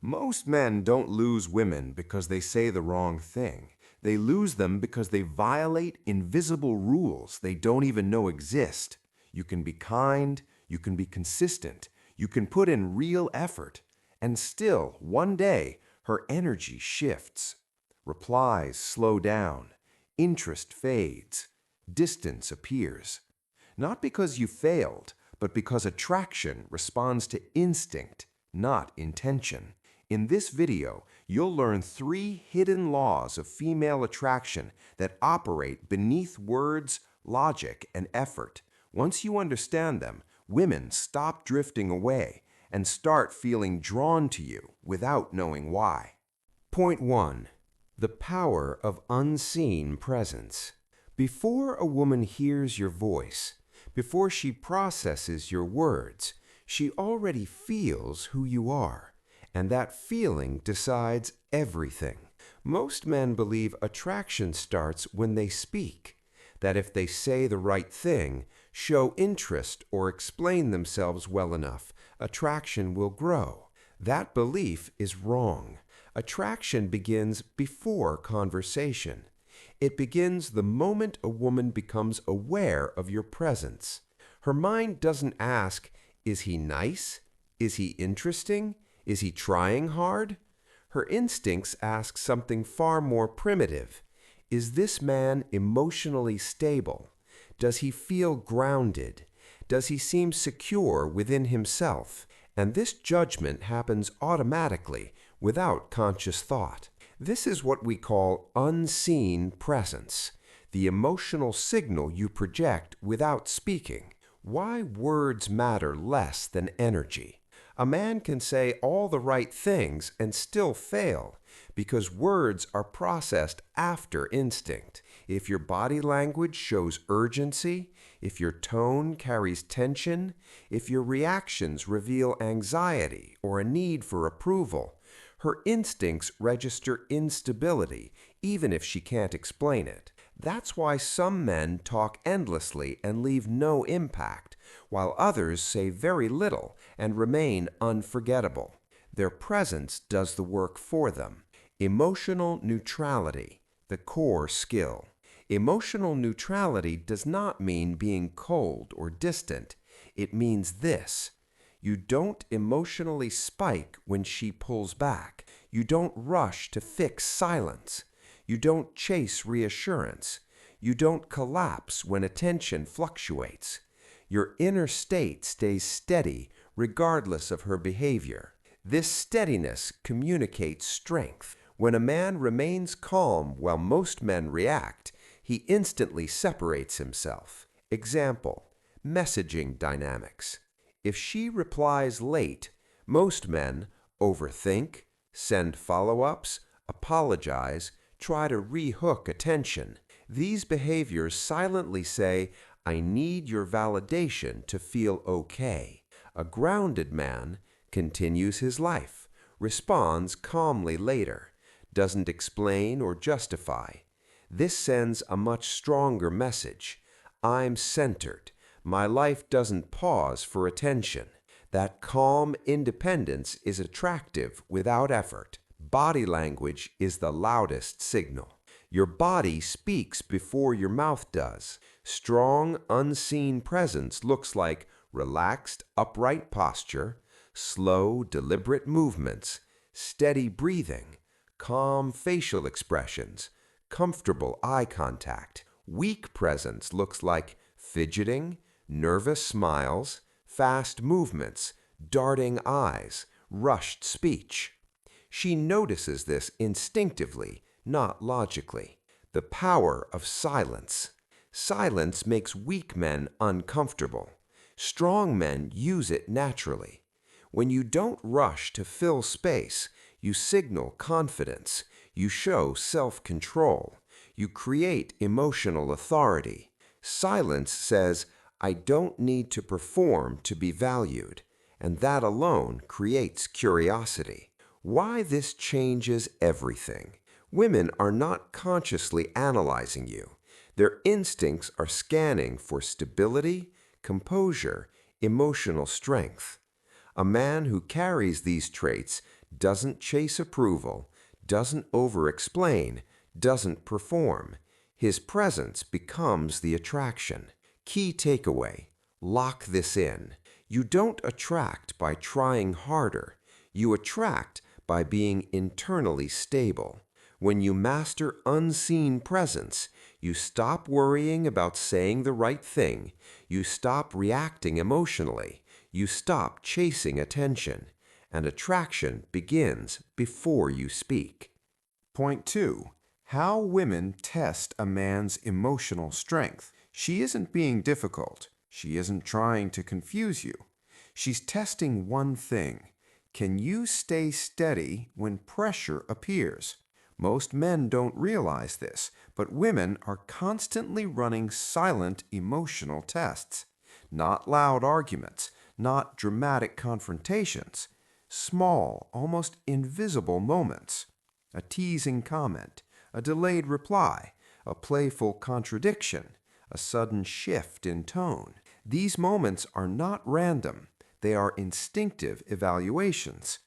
Most men don't lose women because they say the wrong thing. They lose them because they violate invisible rules they don't even know exist. You can be kind, you can be consistent, you can put in real effort, and still, one day, her energy shifts. Replies slow down, interest fades, distance appears. Not because you failed, but because attraction responds to instinct, not intention. In this video, you'll learn 3 hidden laws of female attraction that operate beneath words, logic, and effort. Once you understand them, women stop drifting away and start feeling drawn to you without knowing why. Point 1. The power of unseen presence. Before a woman hears your voice, before she processes your words, she already feels who you are, and that feeling decides everything. Most men believe attraction starts when they speak, that if they say the right thing, show interest, or explain themselves well enough, attraction will grow. That belief is wrong. Attraction begins before conversation. It begins the moment a woman becomes aware of your presence. Her mind doesn't ask, is he nice? Is he interesting? Is he trying hard? Her instincts ask something far more primitive. Is this man emotionally stable? Does he feel grounded? Does he seem secure within himself? And this judgment happens automatically, without conscious thought. This is what we call unseen presence, the emotional signal you project without speaking. Why words matter less than energy. A man can say all the right things and still fail, because words are processed after instinct. If your body language shows urgency, if your tone carries tension, if your reactions reveal anxiety or a need for approval, her instincts register instability, even if she can't explain it. That's why some men talk endlessly and leave no impact, while others say very little and remain unforgettable. Their presence does the work for them. Emotional neutrality, the core skill. Emotional neutrality does not mean being cold or distant. It means this. You don't emotionally spike when she pulls back. You don't rush to fix silence. You don't chase reassurance. You don't collapse when attention fluctuates. Your inner state stays steady regardless of her behavior. This steadiness communicates strength. When a man remains calm while most men react, he instantly separates himself. Example, messaging dynamics. If she replies late, most men overthink, send follow-ups, apologize, try to re-hook attention. These behaviors silently say, I need your validation to feel okay. A grounded man continues his life, responds calmly later, doesn't explain or justify. This sends a much stronger message. I'm centered. My life doesn't pause for attention. That calm independence is attractive without effort. Body language is the loudest signal. Your body speaks before your mouth does. Strong, unseen presence looks like relaxed, upright posture, slow, deliberate movements, steady breathing, calm facial expressions, comfortable eye contact. Weak presence looks like fidgeting, nervous smiles, fast movements, darting eyes, rushed speech. She notices this instinctively, not logically. The power of silence. Silence makes weak men uncomfortable. Strong men use it naturally. When you don't rush to fill space, you signal confidence, you show self-control, you create emotional authority. Silence says, I don't need to perform to be valued, and that alone creates curiosity. Why this changes everything. Women are not consciously analyzing you. Their instincts are scanning for stability, composure, emotional strength. A man who carries these traits doesn't chase approval, doesn't over-explain, doesn't perform. His presence becomes the attraction. Key takeaway: lock this in. You don't attract by trying harder. You attract by being internally stable. When you master unseen presence, you stop worrying about saying the right thing. You stop reacting emotionally. You stop chasing attention. And attraction begins before you speak. Point 2. How women test a man's emotional strength. She isn't being difficult. She isn't trying to confuse you. She's testing one thing. Can you stay steady when pressure appears? Most men don't realize this, but women are constantly running silent emotional tests. Not loud arguments, not dramatic confrontations. Small, almost invisible moments. A teasing comment, a delayed reply, a playful contradiction, a sudden shift in tone. These moments are not random. They are instinctive evaluations.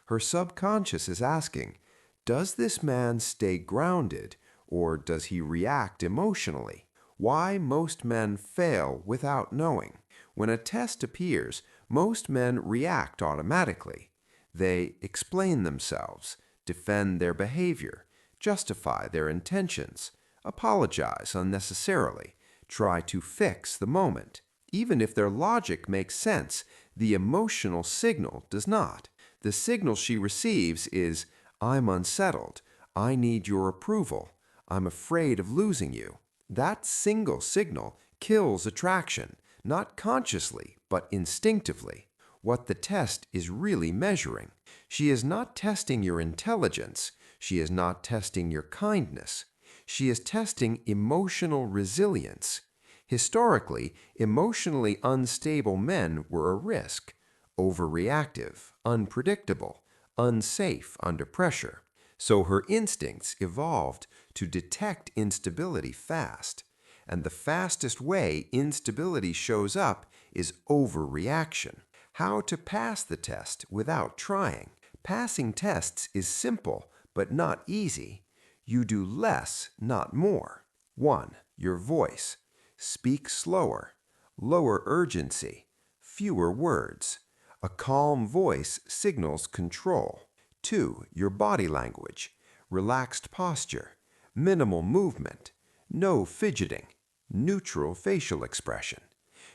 Her subconscious is asking, does this man stay grounded, or does he react emotionally? Why most men fail without knowing. When a test appears, most men react automatically. They explain themselves, defend their behavior, justify their intentions, apologize unnecessarily, try to fix the moment. Even if their logic makes sense, the emotional signal does not. The signal she receives is, I'm unsettled, I need your approval, I'm afraid of losing you. That single signal kills attraction, not consciously, but instinctively. What the test is really measuring. She is not testing your intelligence. She is not testing your kindness. She is testing emotional resilience. Historically, emotionally unstable men were a risk. Overreactive, unpredictable, unsafe under pressure. So her instincts evolved to detect instability fast. And the fastest way instability shows up is overreaction. How to pass the test without trying. Passing tests is simple, but not easy. You do less, not more. 1. Your voice. Speak slower. Lower urgency. Fewer words. A calm voice signals control. 2. Your body language. Relaxed posture. Minimal movement. No fidgeting. Neutral facial expression.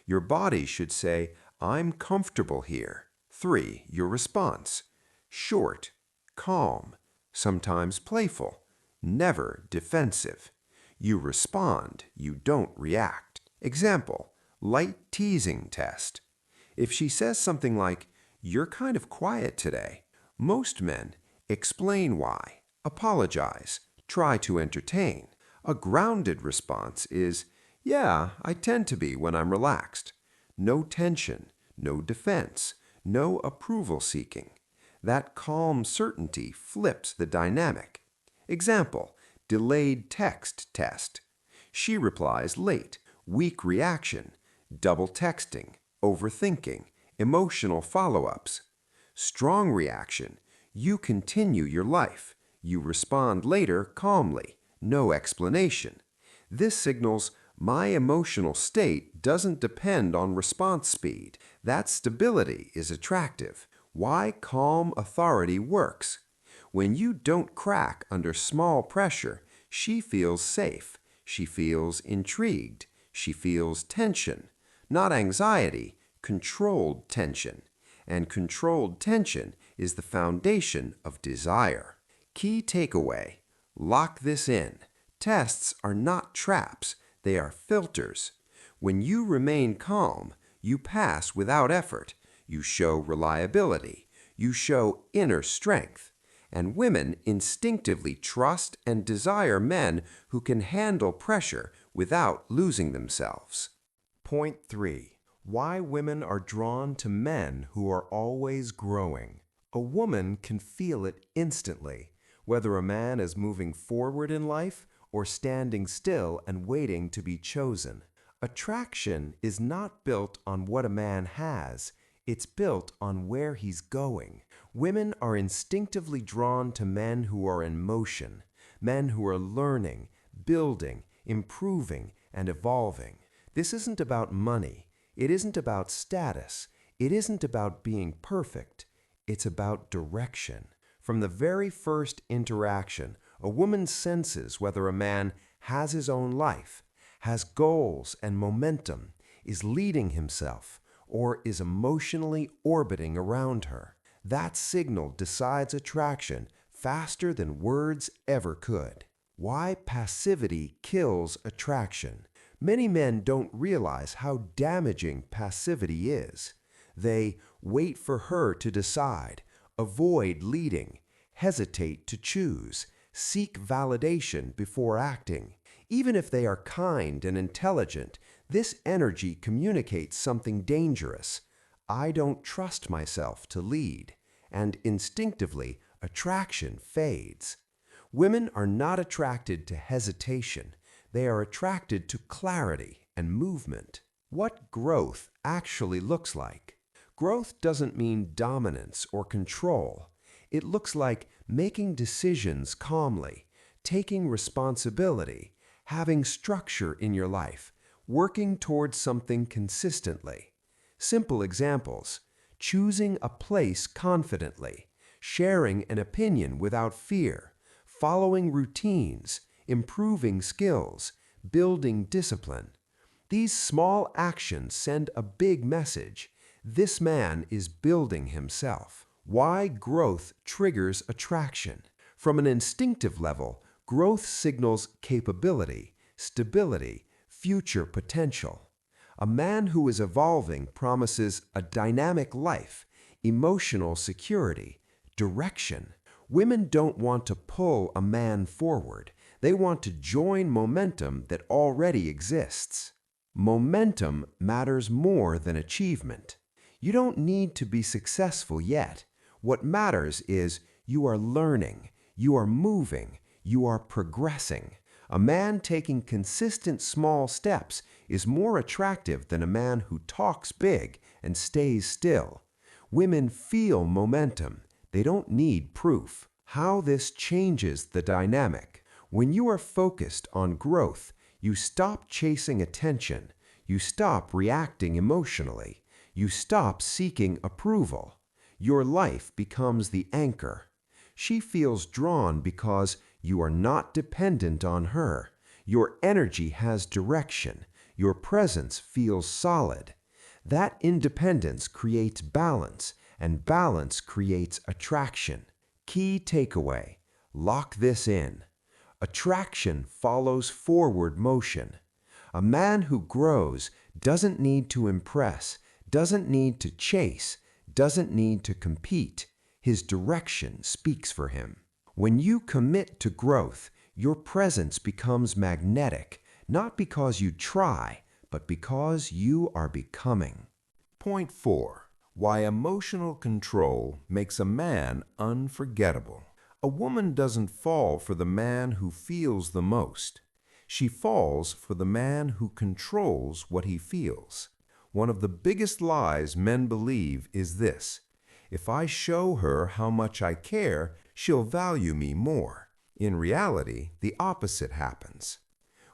Your body should say, I'm comfortable here. 3. Your response. Short, calm, sometimes playful, never defensive. You respond, you don't react. Example, light teasing test. If she says something like, you're kind of quiet today, most men explain why, apologize, try to entertain. A grounded response is, yeah, I tend to be when I'm relaxed. No tension, no defense, no approval seeking. That calm certainty flips the dynamic. Example, delayed text test. She replies late, weak reaction, double texting, overthinking, emotional follow-ups. Strong reaction, you continue your life. You respond later calmly, no explanation. This signals my emotional state doesn't depend on response speed. That stability is attractive. Why calm authority works. When you don't crack under small pressure, she feels safe. She feels intrigued. She feels tension. Not anxiety, controlled tension. And controlled tension is the foundation of desire. Key takeaway: lock this in. Tests are not traps. They are filters. When you remain calm, you pass without effort. You show reliability. You show inner strength. And women instinctively trust and desire men who can handle pressure without losing themselves. Point 3. Why women are drawn to men who are always growing. A woman can feel it instantly, whether a man is moving forward in life or standing still and waiting to be chosen. Attraction is not built on what a man has. It's built on where he's going. Women are instinctively drawn to men who are in motion, men who are learning, building, improving, and evolving. This isn't about money. It isn't about status. It isn't about being perfect. It's about direction. From the very first interaction, a woman senses whether a man has his own life, has goals and momentum, is leading himself, or is emotionally orbiting around her. That signal decides attraction faster than words ever could. Why passivity kills attraction. Many men don't realize how damaging passivity is. They wait for her to decide, avoid leading, hesitate to choose, seek validation before acting. Even if they are kind and intelligent, this energy communicates something dangerous. I don't trust myself to lead, and instinctively, attraction fades. Women are not attracted to hesitation. They are attracted to clarity and movement. What growth actually looks like. Growth doesn't mean dominance or control. It looks like making decisions calmly, taking responsibility, having structure in your life, working towards something consistently. Simple examples: choosing a place confidently, sharing an opinion without fear, following routines, improving skills, building discipline. These small actions send a big message. This man is building himself. Why growth triggers attraction. From an instinctive level, growth signals capability, stability, future potential. A man who is evolving promises a dynamic life, emotional security, direction. Women don't want to pull a man forward. They want to join momentum that already exists. Momentum matters more than achievement. You don't need to be successful yet. What matters is you are learning, you are moving, you are progressing. A man taking consistent small steps is more attractive than a man who talks big and stays still. Women feel momentum. They don't need proof. How this changes the dynamic. When you are focused on growth, you stop chasing attention. You stop reacting emotionally. You stop seeking approval. Your life becomes the anchor. She feels drawn because you are not dependent on her. Your energy has direction. Your presence feels solid. That independence creates balance, and balance creates attraction. Key takeaway: lock this in. Attraction follows forward motion. A man who grows doesn't need to impress, doesn't need to chase, doesn't need to compete. His direction speaks for him. When you commit to growth, your presence becomes magnetic, not because you try, but because you are becoming. Point 4. Why emotional control makes a man unforgettable. A woman doesn't fall for the man who feels the most. She falls for the man who controls what he feels. One of the biggest lies men believe is this: if I show her how much I care, she'll value me more. In reality, the opposite happens.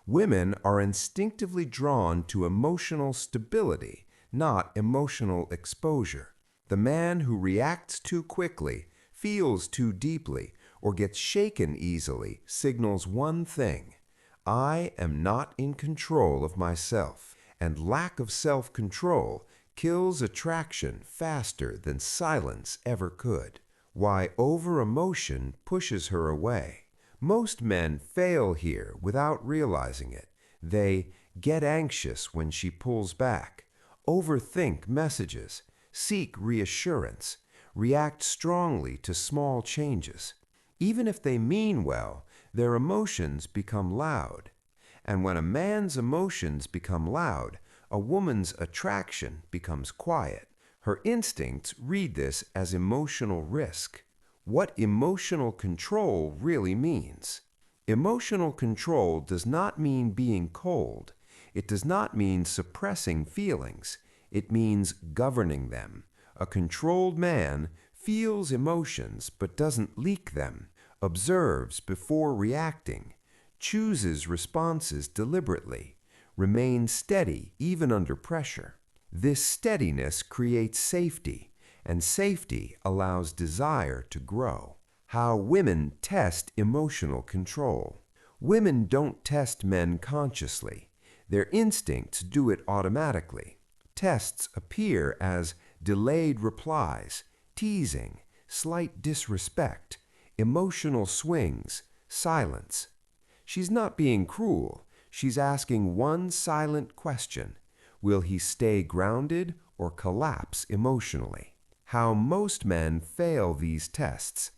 Women are instinctively drawn to emotional stability, not emotional exposure. The man who reacts too quickly, feels too deeply, or gets shaken easily signals one thing: I am not in control of myself. And lack of self-control kills attraction faster than silence ever could. Why over-emotion pushes her away. Most men fail here without realizing it. They get anxious when she pulls back, overthink messages, seek reassurance, react strongly to small changes. Even if they mean well, their emotions become loud. And when a man's emotions become loud, a woman's attraction becomes quiet. Her instincts read this as emotional risk. What emotional control really means. Emotional control does not mean being cold. It does not mean suppressing feelings. It means governing them. A controlled man feels emotions but doesn't leak them, observes before reacting, chooses responses deliberately, remains steady even under pressure. This steadiness creates safety, and safety allows desire to grow. How women test emotional control. Women don't test men consciously. Their instincts do it automatically. Tests appear as delayed replies, teasing, slight disrespect, emotional swings, silence. She's not being cruel. She's asking one silent question. Will he stay grounded or collapse emotionally? How most men fail these tests.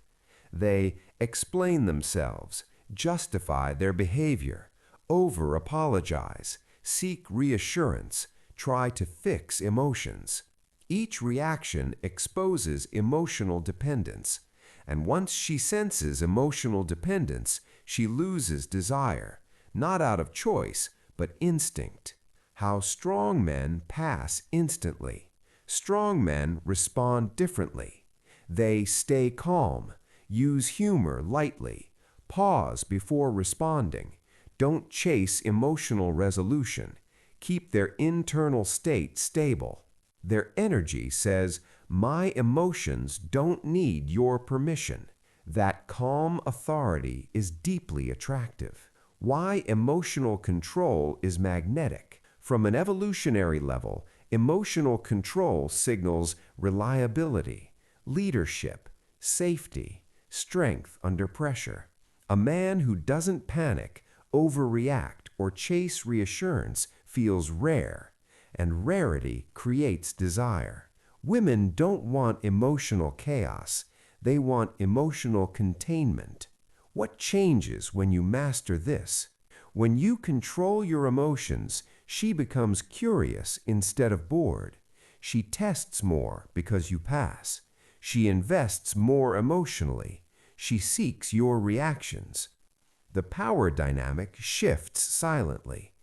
They explain themselves, justify their behavior, over-apologize, seek reassurance, try to fix emotions. Each reaction exposes emotional dependence, and once she senses emotional dependence, she loses desire, not out of choice, but instinct. How strong men pass instantly. Strong men respond differently. They stay calm, use humor lightly, pause before responding, don't chase emotional resolution, keep their internal state stable. Their energy says, "My emotions don't need your permission." That calm authority is deeply attractive. Why emotional control is magnetic. From an evolutionary level, emotional control signals reliability, leadership, safety, strength under pressure. A man who doesn't panic, overreact, or chase reassurance feels rare, and rarity creates desire. Women don't want emotional chaos. They want emotional containment. What changes when you master this? When you control your emotions, she becomes curious instead of bored. She tests more because you pass. She invests more emotionally. She seeks your reactions. The power dynamic shifts silently.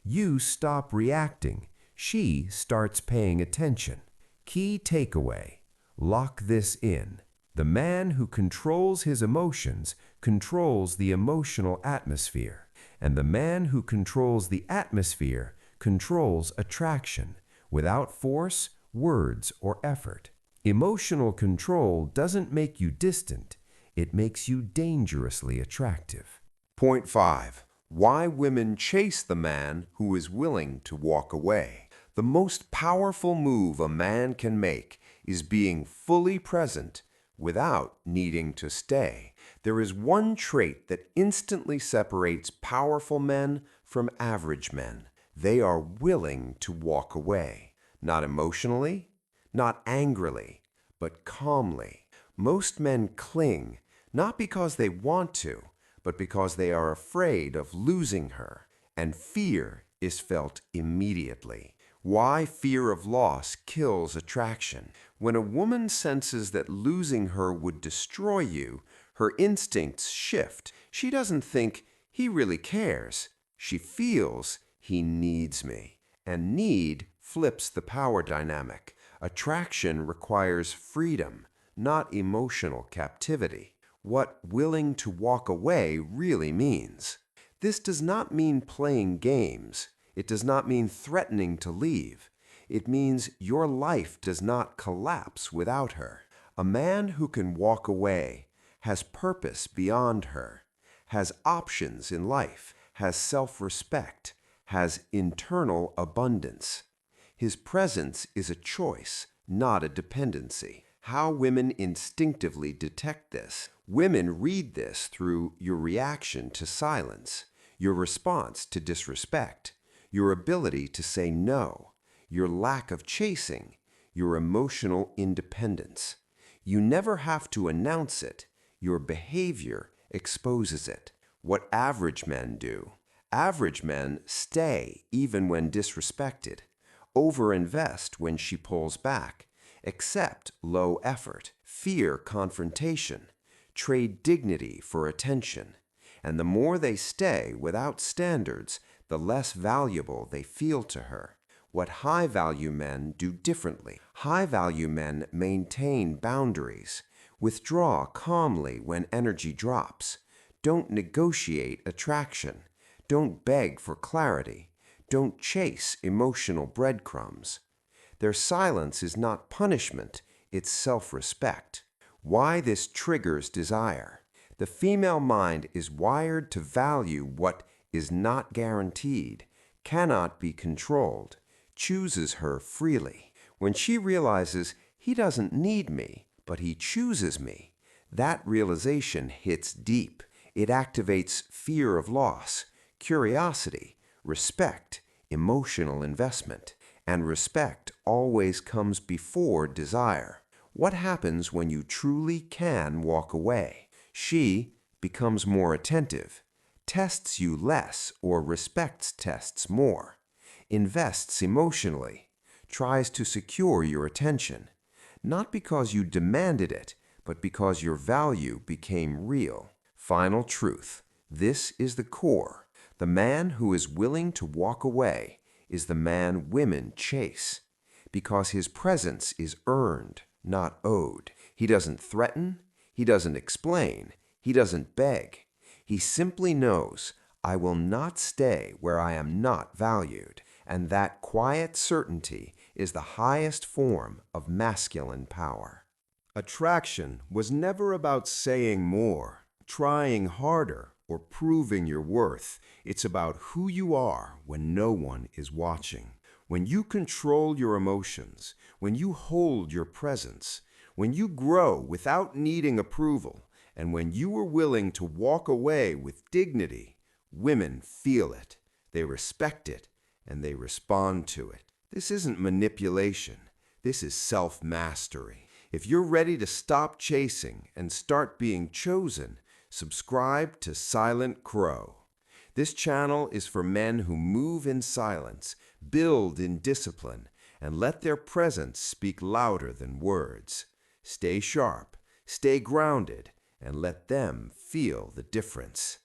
You stop reacting. She starts paying attention. Key takeaway. Lock this in. The man who controls his emotions controls the emotional atmosphere, and the man who controls the atmosphere controls attraction, without force, words, or effort. Emotional control doesn't make you distant. It makes you dangerously attractive. Point 5. Why women chase the man who is willing to walk away. The most powerful move a man can make is being fully present without needing to stay. There is one trait that instantly separates powerful men from average men. They are willing to walk away. Not emotionally, not angrily, but calmly. Most men cling, not because they want to, but because they are afraid of losing her, and fear is felt immediately. Why fear of loss kills attraction. When a woman senses that losing her would destroy you, her instincts shift. She doesn't think, "He really cares." She feels, "He needs me." And need flips the power dynamic. Attraction requires freedom, not emotional captivity. What willing to walk away really means. This does not mean playing games. It does not mean threatening to leave. It means your life does not collapse without her. A man who can walk away has purpose beyond her, has options in life, has self-respect, has internal abundance. His presence is a choice, not a dependency. How women instinctively detect this. Women read this through your reaction to silence, your response to disrespect, your ability to say no, your lack of chasing, your emotional independence. You never have to announce it. Your behavior exposes it. What average men do. Average men stay even when disrespected, overinvest when she pulls back, accept low effort, fear confrontation, trade dignity for attention. And the more they stay without standards, the less valuable they feel to her. what high-value men do differently. High-value men maintain boundaries, withdraw calmly when energy drops, don't negotiate attraction, don't beg for clarity, don't chase emotional breadcrumbs. Their silence is not punishment, it's self-respect. Why this triggers desire? The female mind is wired to value what is not guaranteed, cannot be controlled, chooses her freely. When she realizes he doesn't need me, but he chooses me, that realization hits deep. It activates fear of loss, curiosity, respect, emotional investment. And respect always comes before desire. What happens when you truly can walk away? She becomes more attentive, tests you less or respects tests more, invests emotionally, tries to secure your attention, not because you demanded it, but because your value became real. Final truth. This is the core. The man who is willing to walk away is the man women chase, because his presence is earned, not owed. He doesn't threaten, he doesn't explain, he doesn't beg. He simply knows, I will not stay where I am not valued. And that quiet certainty is the highest form of masculine power. Attraction was never about saying more, trying harder, or proving your worth. It's about who you are when no one is watching. When you control your emotions, when you hold your presence, when you grow without needing approval, and when you are willing to walk away with dignity, women feel it, they respect it, and they respond to it. This isn't manipulation. This is self-mastery. If you're ready to stop chasing and start being chosen, subscribe to Silent Crow. This channel is for men who move in silence, build in discipline, and let their presence speak louder than words. Stay sharp, stay grounded, and let them feel the difference.